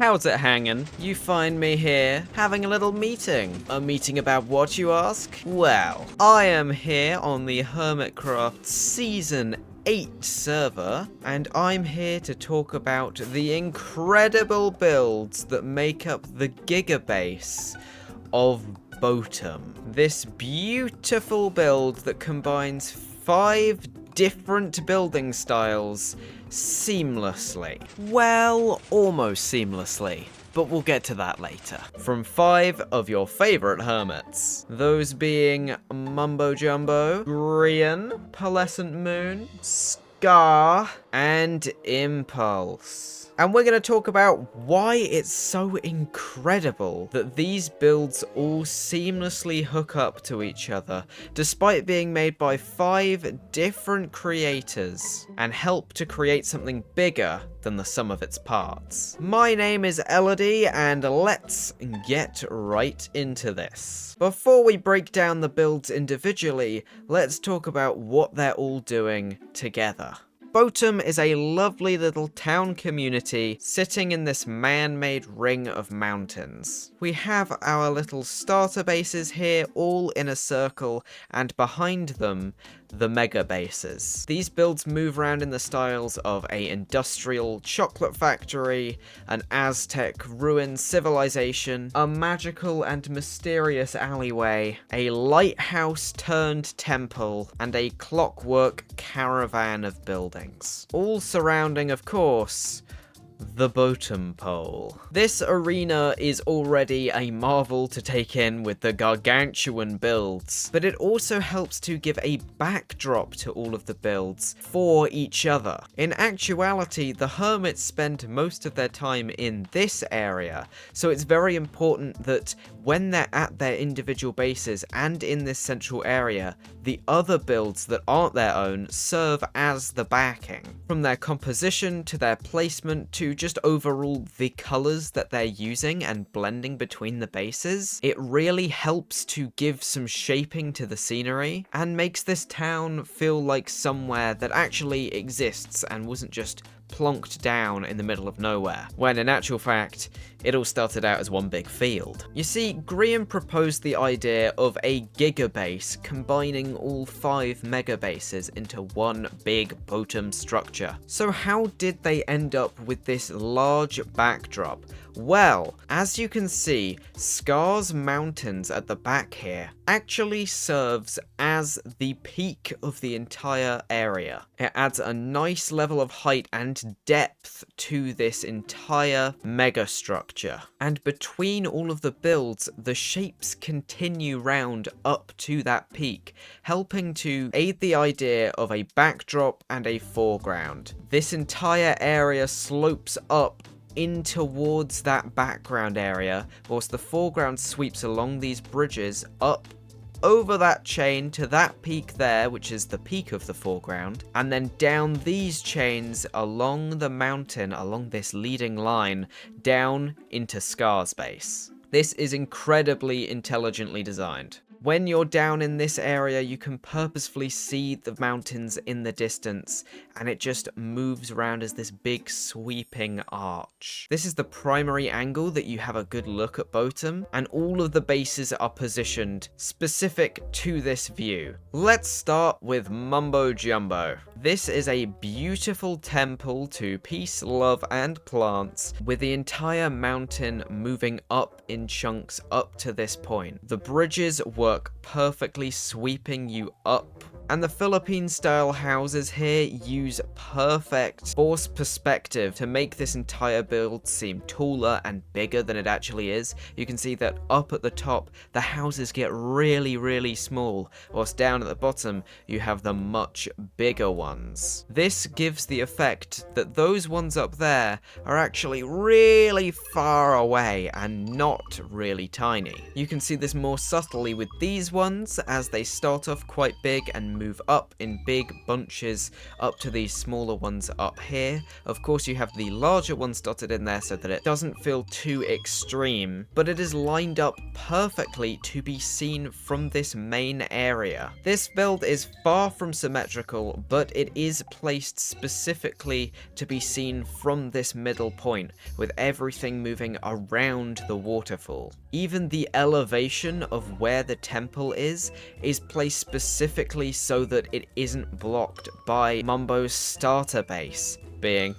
How's it hanging? You find me here, having a little meeting. A meeting about what, you ask? Well, I am here on the Hermitcraft Season 8 server, and I'm here to talk about the incredible builds that make up the Gigabase of Boatem. This beautiful build that combines 5 different building styles seamlessly. Well, almost seamlessly, but we'll get to that later. From 5 of your favorite hermits. Those being Mumbo Jumbo, Grian, Pearlescent Moon, Scar, and Impulse. And we're going to talk about why it's so incredible that these builds all seamlessly hook up to each other, despite being made by 5 different creators, and help to create something bigger than the sum of its parts. My name is Elodie, and let's get right into this. Before we break down the builds individually, let's talk about what they're all doing together. Boatem is a lovely little town community sitting in this man-made ring of mountains. We have our little starter bases here all in a circle, and behind them, the mega bases. These builds move around in the styles of an industrial chocolate factory, an Aztec ruin civilization, a magical and mysterious alleyway, a lighthouse turned temple, and a clockwork caravan of buildings. All surrounding, of course, the Boatem pole. This arena is already a marvel to take in with the gargantuan builds, but it also helps to give a backdrop to all of the builds for each other. In actuality, the hermits spend most of their time in this area, so it's very important that when they're at their individual bases and in this central area, the other builds that aren't their own serve as the backing. From their composition to their placement to just overall the colors that they're using and blending between the bases, it really helps to give some shaping to the scenery and makes this town feel like somewhere that actually exists and wasn't just plonked down in the middle of nowhere, when in actual fact, it all started out as one big field. You see, Grian proposed the idea of a Gigabase combining all 5 megabases into one big Boatem structure. So how did they end up with this large backdrop? Well, as you can see, Scar's mountains at the back here actually serves as the peak of the entire area. It adds a nice level of height and depth to this entire mega structure. And between all of the builds, the shapes continue round up to that peak, helping to aid the idea of a backdrop and a foreground. This entire area slopes up in towards that background area, whilst the foreground sweeps along these bridges up over that chain to that peak there, which is the peak of the foreground, and then down these chains along the mountain, along this leading line, down into Scar's base. This is incredibly intelligently designed. When you're down in this area, you can purposefully see the mountains in the distance, and it just moves around as this big sweeping arch. This is the primary angle that you have a good look at Boatem, and all of the bases are positioned specific to this view. Let's start with Mumbo Jumbo. This is a beautiful temple to peace, love, and plants, with the entire mountain moving up in chunks up to this point. The bridges work perfectly, sweeping you up, and the Philippine-style houses here use perfect forced perspective to make this entire build seem taller and bigger than it actually is. You can see that up at the top, the houses get really, really small, whilst down at the bottom, you have the much bigger ones. This gives the effect that those ones up there are actually really far away and not really tiny. You can see this more subtly with these ones, as they start off quite big and move up in big bunches up to these smaller ones up here. Of course, you have the larger ones dotted in there so that it doesn't feel too extreme, but it is lined up perfectly to be seen from this main area. This build is far from symmetrical, but it is placed specifically to be seen from this middle point, with everything moving around the waterfall. Even the elevation of where the temple is placed specifically so that it isn't blocked by Mumbo's starter base, being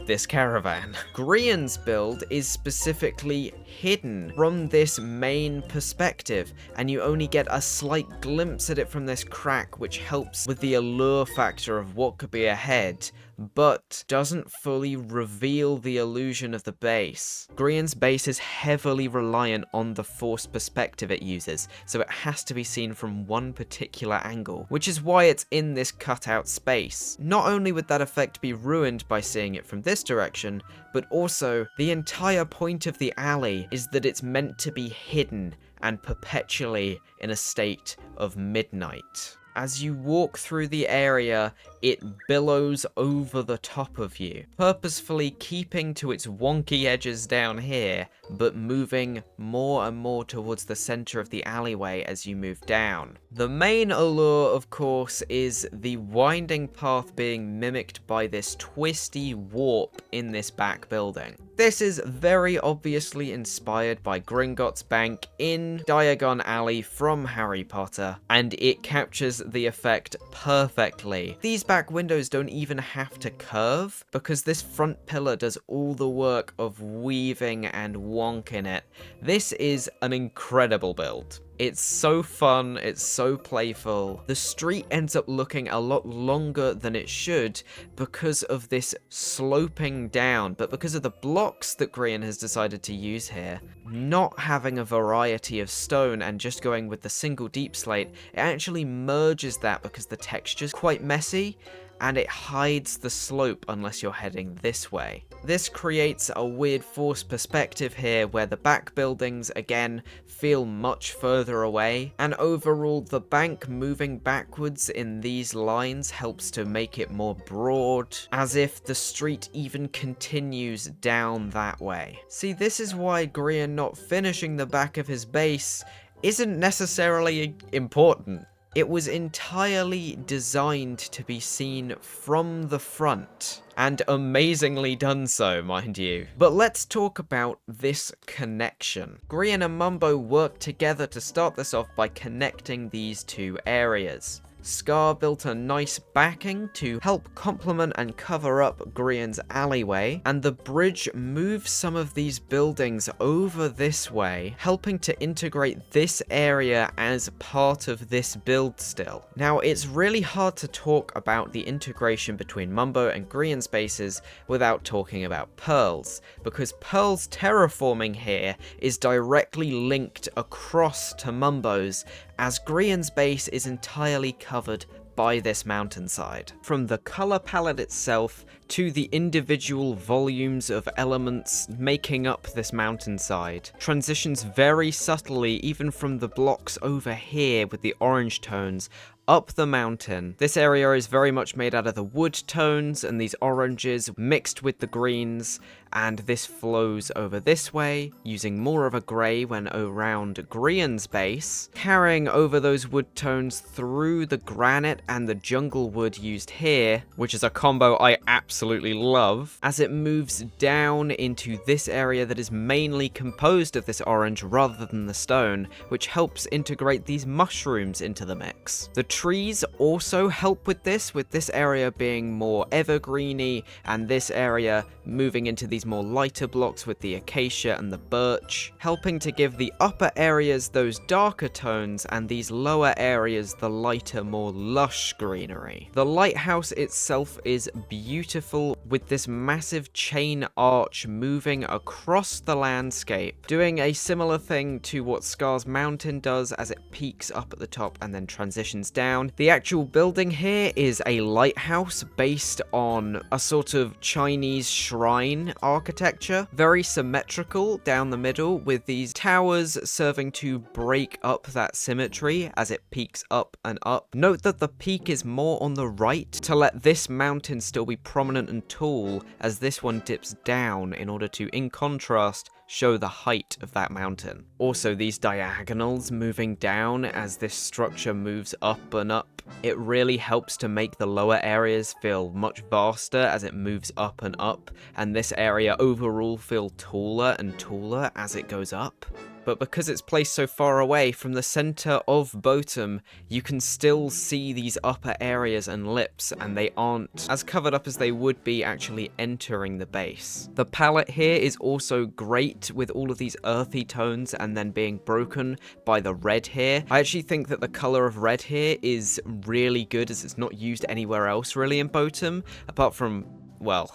this caravan. Grian's build is specifically hidden from this main perspective, and you only get a slight glimpse at it from this crack, which helps with the allure factor of what could be ahead, but doesn't fully reveal the illusion of the base. Grian's base is heavily reliant on the forced perspective it uses, so it has to be seen from one particular angle, which is why it's in this cutout space. Not only would that effect be ruined by seeing it from this direction, but also the entire point of the alley is that it's meant to be hidden and perpetually in a state of midnight. As you walk through the area, it billows over the top of you, purposefully keeping to its wonky edges down here, but moving more and more towards the center of the alleyway as you move down. The main allure, of course, is the winding path being mimicked by this twisty warp in this back building. This is very obviously inspired by Gringotts Bank in Diagon Alley from Harry Potter, and it captures the effect perfectly. These back windows don't even have to curve, because this front pillar does all the work of weaving and wonking it. This is an incredible build. It's so fun, it's so playful. The street ends up looking a lot longer than it should because of this sloping down, but because of the blocks that Grian has decided to use here, not having a variety of stone and just going with the single deep slate, it actually merges that because the texture's quite messy, and it hides the slope unless you're heading this way. This creates a weird forced perspective here where the back buildings, again, feel much further away, and overall the bank moving backwards in these lines helps to make it more broad, as if the street even continues down that way. See, this is why Grian not finishing the back of his base isn't necessarily important. It was entirely designed to be seen from the front, and amazingly done so, mind you. But let's talk about this connection. Grian and Mumbo worked together to start this off by connecting these two areas. Scar built a nice backing to help complement and cover up Grian's alleyway, and the bridge moves some of these buildings over this way, helping to integrate this area as part of this build still. Now, it's really hard to talk about the integration between Mumbo and Grian's bases without talking about Pearl's, because Pearl's terraforming here is directly linked across to Mumbo's, as Grian's base is entirely covered by this mountainside. From the color palette itself to the individual volumes of elements making up this mountainside, transitions very subtly even from the blocks over here with the orange tones up the mountain. This area is very much made out of the wood tones and these oranges mixed with the greens, and this flows over this way, using more of a grey when around Grian's base, carrying over those wood tones through the granite and the jungle wood used here, which is a combo I absolutely love, as it moves down into this area that is mainly composed of this orange rather than the stone, which helps integrate these mushrooms into the mix. The trees also help with this area being more evergreeny, and this area moving into these more lighter blocks with the acacia and the birch, helping to give the upper areas those darker tones and these lower areas the lighter, more lush greenery. The lighthouse itself is beautiful with this massive chain arch moving across the landscape, doing a similar thing to what Scar's Mountain does as it peaks up at the top and then transitions down. The actual building here is a lighthouse based on a sort of Chinese shrine architecture, very symmetrical down the middle, with these towers serving to break up that symmetry as it peaks up and up. Note that the peak is more on the right to let this mountain still be prominent and tall, as this one dips down in order to, in contrast, show the height of that mountain. Also, these diagonals moving down as this structure moves up and up, it really helps to make the lower areas feel much vaster as it moves up and up, and this area overall feel taller and taller as it goes up. But because it's placed so far away from the center of Boatem, you can still see these upper areas and lips, and they aren't as covered up as they would be actually entering the base. The palette here is also great with all of these earthy tones and then being broken by the red here. I actually think that the color of red here is really good, as it's not used anywhere else really in Boatem, apart from, well,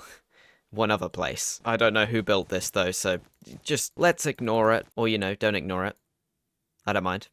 one other place. I don't know who built this though, so just let's ignore it. Or, you know, don't ignore it. I don't mind.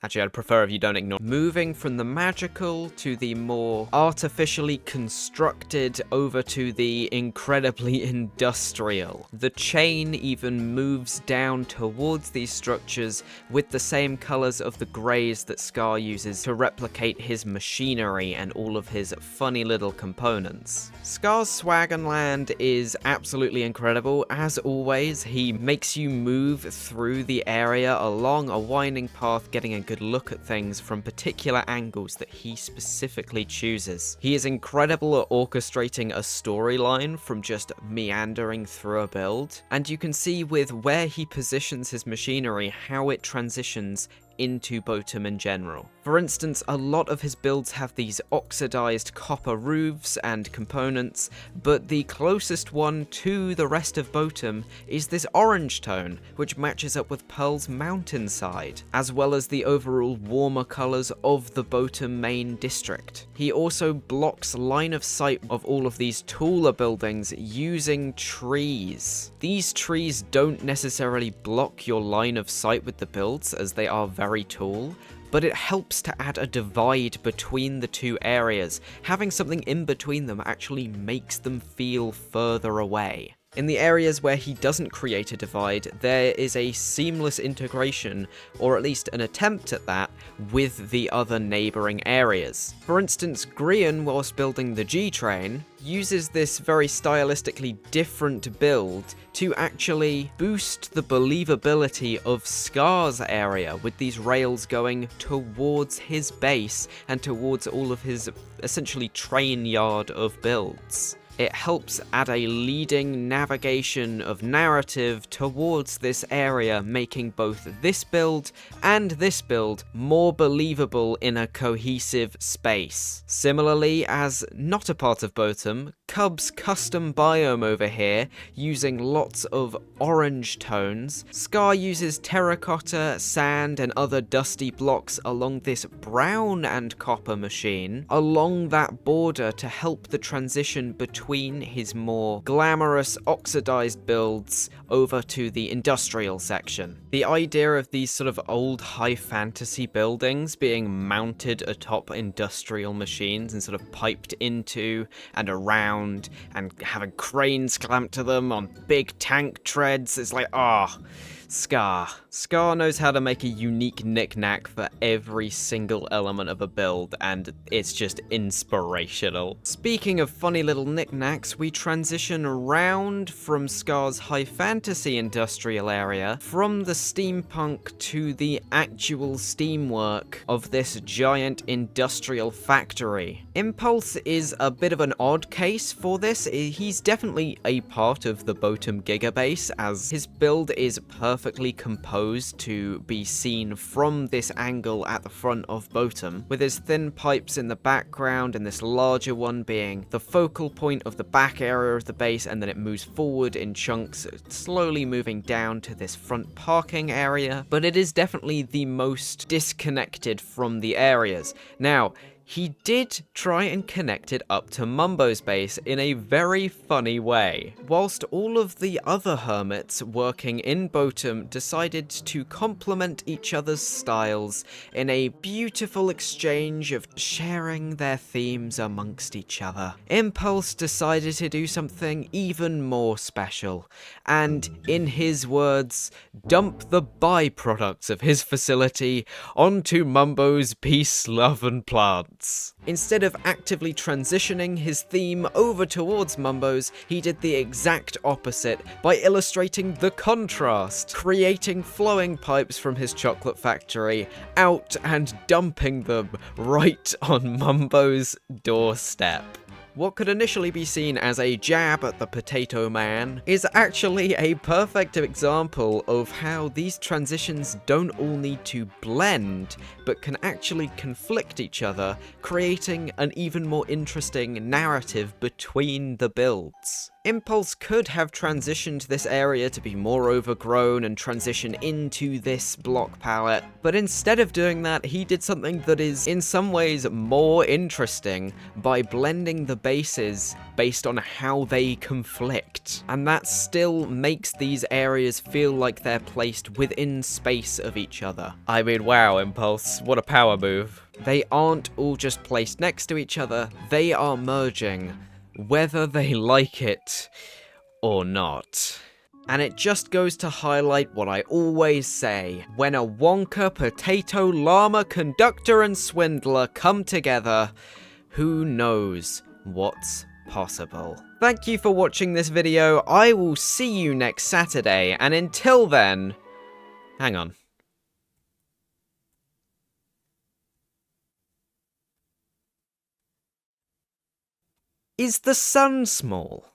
Actually, I'd prefer if you don't ignore. Moving from the magical to the more artificially constructed over to the incredibly industrial. The chain even moves down towards these structures with the same colors of the grays that Scar uses to replicate his machinery and all of his funny little components. Scar's Swaggonland is absolutely incredible. As always, he makes you move through the area along a winding path, getting a good look at things from particular angles that he specifically chooses. He is incredible at orchestrating a storyline from just meandering through a build, and you can see with where he positions his machinery how it transitions into Boatem in general. For instance, a lot of his builds have these oxidized copper roofs and components, but the closest one to the rest of Boatem is this orange tone, which matches up with Pearl's mountainside, as well as the overall warmer colors of the Boatem main district. He also blocks line of sight of all of these taller buildings using trees. These trees don't necessarily block your line of sight with the builds, as they are very tall, but it helps to add a divide between the two areas. Having something in between them actually makes them feel further away. In the areas where he doesn't create a divide, there is a seamless integration, or at least an attempt at that, with the other neighbouring areas. For instance, Grian, whilst building the G-Train, uses this very stylistically different build to actually boost the believability of Scar's area, with these rails going towards his base and towards all of his essentially train yard of builds. It helps add a leading navigation of narrative towards this area, making both this build and this build more believable in a cohesive space. Similarly, as not a part of Boatem, Cub's custom biome over here, using lots of orange tones. Scar uses terracotta, sand, and other dusty blocks along this brown and copper machine, along that border to help the transition between his more glamorous oxidized builds over to the industrial section. The idea of these sort of old high fantasy buildings being mounted atop industrial machines and sort of piped into and around and having cranes clamped to them on big tank treads is like, ah. Scar. Scar knows how to make a unique knick-knack for every single element of a build, and it's just inspirational. Speaking of funny little knick-knacks, we transition around from Scar's high fantasy industrial area, from the steampunk to the actual steamwork of this giant industrial factory. Impulse is a bit of an odd case for this. He's definitely a part of the Boatem Gigabase, as his build is perfectly composed to be seen from this angle at the front of Boatem, with his thin pipes in the background and this larger one being the focal point of the back area of the base, and then it moves forward in chunks, slowly moving down to this front parking area, but it is definitely the most disconnected from the areas. Now, he did try and connect it up to Mumbo's base in a very funny way. Whilst all of the other hermits working in Boatem decided to complement each other's styles in a beautiful exchange of sharing their themes amongst each other, Impulse decided to do something even more special, and in his words, dump the byproducts of his facility onto Mumbo's peace, love and plants. Instead of actively transitioning his theme over towards Mumbo's, he did the exact opposite by illustrating the contrast, creating flowing pipes from his chocolate factory out and dumping them right on Mumbo's doorstep. What could initially be seen as a jab at the Potato Man is actually a perfect example of how these transitions don't all need to blend, but can actually conflict each other, creating an even more interesting narrative between the builds. Impulse could have transitioned this area to be more overgrown and transition into this block palette, but instead of doing that, he did something that is in some ways more interesting by blending the bases based on how they conflict. And that still makes these areas feel like they're placed within space of each other. I mean, wow, Impulse, what a power move. They aren't all just placed next to each other, they are merging, whether they like it or not. And it just goes to highlight what I always say, when a Wonka, Potato, Llama, Conductor and Swindler come together, who knows what's possible. Thank you for watching this video, I will see you next Saturday, and until then, hang on. Is the sun small?